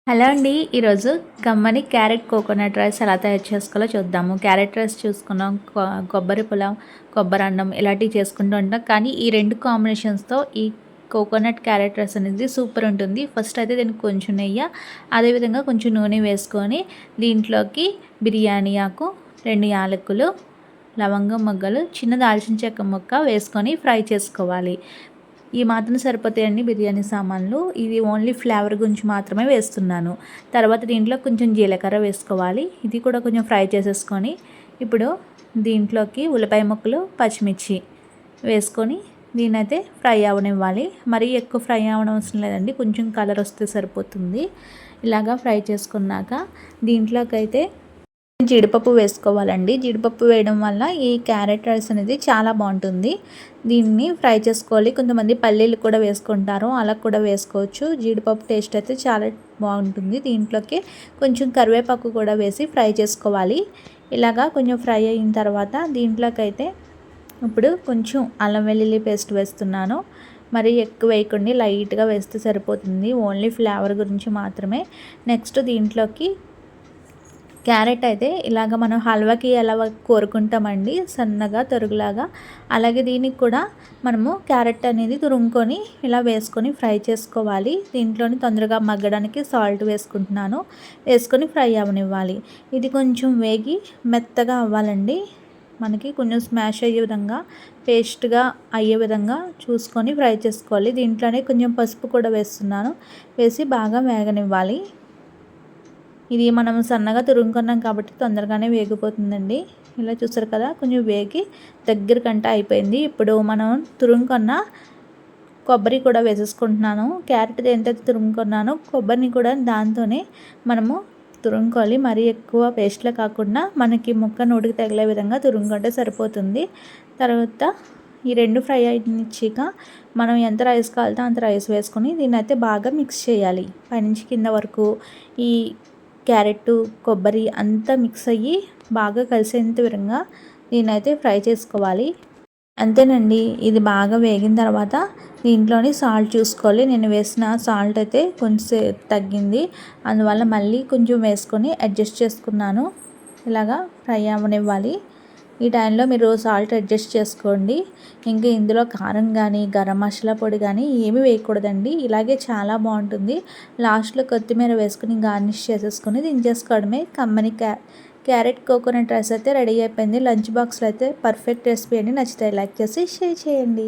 Hello అండి. ఈరోజు కమ్మని క్యారెట్ కోకోనట్ రైస్ ఎలా తయారు చేసుకోవాలో చూద్దాము. క్యారెట్ రైస్ చూసుకున్నాం, కొబ్బరి పులావ్, కొబ్బరి అన్నం ఇలాంటివి చేసుకుంటూ ఉంటాం. కానీ ఈ 2 కాంబినేషన్స్‌తో ఈ కోకోనట్ క్యారెట్ రైస్ అనేది సూపర్ ఉంటుంది. ఫస్ట్ అయితే దీనికి కొంచెం నెయ్యి, అదేవిధంగా కొంచెం నూనె వేసుకొని దీంట్లోకి బిర్యానీ ఆకు, 2 యాలకులు, లవంగం మొగ్గలు, చిన్న దాల్చిన చెక్క ముక్క వేసుకొని ఫ్రై చేసుకోవాలి. ఈ మాత్రం సరిపోతాయండి బిర్యానీ సామాన్లు. ఇది ఓన్లీ ఫ్లేవర్ గురించి మాత్రమే వేస్తున్నాను. తర్వాత దీంట్లో కొంచెం జీలకర్ర వేసుకోవాలి. ఇది కూడా కొంచెం ఫ్రై చేసేసుకొని ఇప్పుడు దీంట్లోకి ఉల్లిపాయ ముక్కలు, పచ్చిమిర్చి వేసుకొని దీన్నైతే ఫ్రై అవనివ్వాలి. మరీ ఎక్కువ ఫ్రై అవనవసరం లేదండి, కొంచెం కలర్ వస్తే సరిపోతుంది. ఇలాగా ఫ్రై చేసుకున్నాక దీంట్లోకైతే జీడిపప్పు వేసుకోవాలండి. జీడిపప్పు వేయడం వల్ల ఈ క్యారెట్ రైస్ అనేది చాలా బాగుంటుంది. దీన్ని ఫ్రై చేసుకోవాలి. కొంతమంది పల్లీలు కూడా వేసుకుంటారు, అలా కూడా వేసుకోవచ్చు. జీడిపప్పు టేస్ట్ అయితే చాలా బాగుంటుంది. దీంట్లోకి కొంచెం కరివేపాకు కూడా వేసి ఫ్రై చేసుకోవాలి. ఇలాగా కొంచెం ఫ్రై అయిన తర్వాత దీంట్లోకైతే ఇప్పుడు కొంచెం అల్లం వెల్లుల్లి పేస్ట్ వేస్తున్నాను. మరి ఎక్కువ వేయకండి, లైట్గా వేస్తే సరిపోతుంది. ఓన్లీ ఫ్లేవర్ గురించి మాత్రమే. నెక్స్ట్ దీంట్లోకి క్యారెట్ అయితే ఇలాగ మనం హల్వాకి ఎలా కోరుకుంటామండి, సన్నగా తరుగులాగా, అలాగే దీనికి కూడా మనము క్యారెట్ అనేది తురుముకొని ఇలా వేసుకొని ఫ్రై చేసుకోవాలి. దీంట్లోని తొందరగా మగ్గడానికి సాల్ట్ వేసుకుంటున్నాను. వేసుకొని ఫ్రై అవనివ్వాలి. ఇది కొంచెం వేగి మెత్తగా అవ్వాలండి. మనకి కొంచెం స్మాష్ అయ్యే విధంగా, పేస్ట్గా అయ్యే విధంగా చూసుకొని ఫ్రై చేసుకోవాలి. దీంట్లోనే కొంచెం పసుపు కూడా వేస్తున్నాను. వేసి బాగా వేగనివ్వాలి. ఇది మనం సన్నగా తురుముకున్నాం కాబట్టి తొందరగానే వేగిపోతుందండి. ఇలా చూసారు కదా, కొంచెం వేగి దగ్గరకంట అయిపోయింది. ఇప్పుడు మనం తురుముకున్న కొబ్బరి కూడా వేసేసుకుంటున్నాను. క్యారెట్ ఎంతైతే తురుముకున్నానో కొబ్బరిని కూడా దాంతోనే మనము తురుముకోవాలి. మరీ ఎక్కువ పేస్ట్లో కాకుండా మనకి ముక్క నోటికి తగిలే విధంగా తురుముకుంటే సరిపోతుంది. తర్వాత ఈ 2 ఫ్రై అయినిచ్చాక మనం ఎంత రైస్ కావాలో అంత రైస్ వేసుకొని దీన్ని అయితే బాగా మిక్స్ చేయాలి. పైనుంచి కింద వరకు ఈ క్యారెట్, కొబ్బరి అంతా మిక్స్ అయ్యి బాగా కలిసేంత విధంగా దీన్నైతే ఫ్రై చేసుకోవాలి. అంతేనండి. ఇది బాగా వేగిన తర్వాత దీంట్లోని సాల్ట్ చూసుకోవాలి. నేను వేసిన సాల్ట్ అయితే కొంచెం తగ్గింది, అందువల్ల మళ్ళీ కొంచెం వేసుకొని అడ్జస్ట్ చేసుకున్నాను. ఇలాగా ఫ్రై అవ్వనివ్వాలి. ఈ టైంలో మీరు సాల్ట్ అడ్జస్ట్ చేసుకోండి. ఇంకా ఇందులో కారం కానీ, గరం మసాలా పొడి కానీ ఏమీ వేయకూడదండి. ఇలాగే చాలా బాగుంటుంది. లాస్ట్లో కొత్తిమీర వేసుకుని గార్నిష్ చేసేసుకొని దించేసుకోవడమే. కమ్మని క్యారెట్ కోకోనట్ రైస్ అయితే రెడీ అయిపోయింది. లంచ్ బాక్స్లో అయితే పర్ఫెక్ట్ రెసిపీ అండి. నచ్చితే లైక్ చేసి షేర్ చేయండి.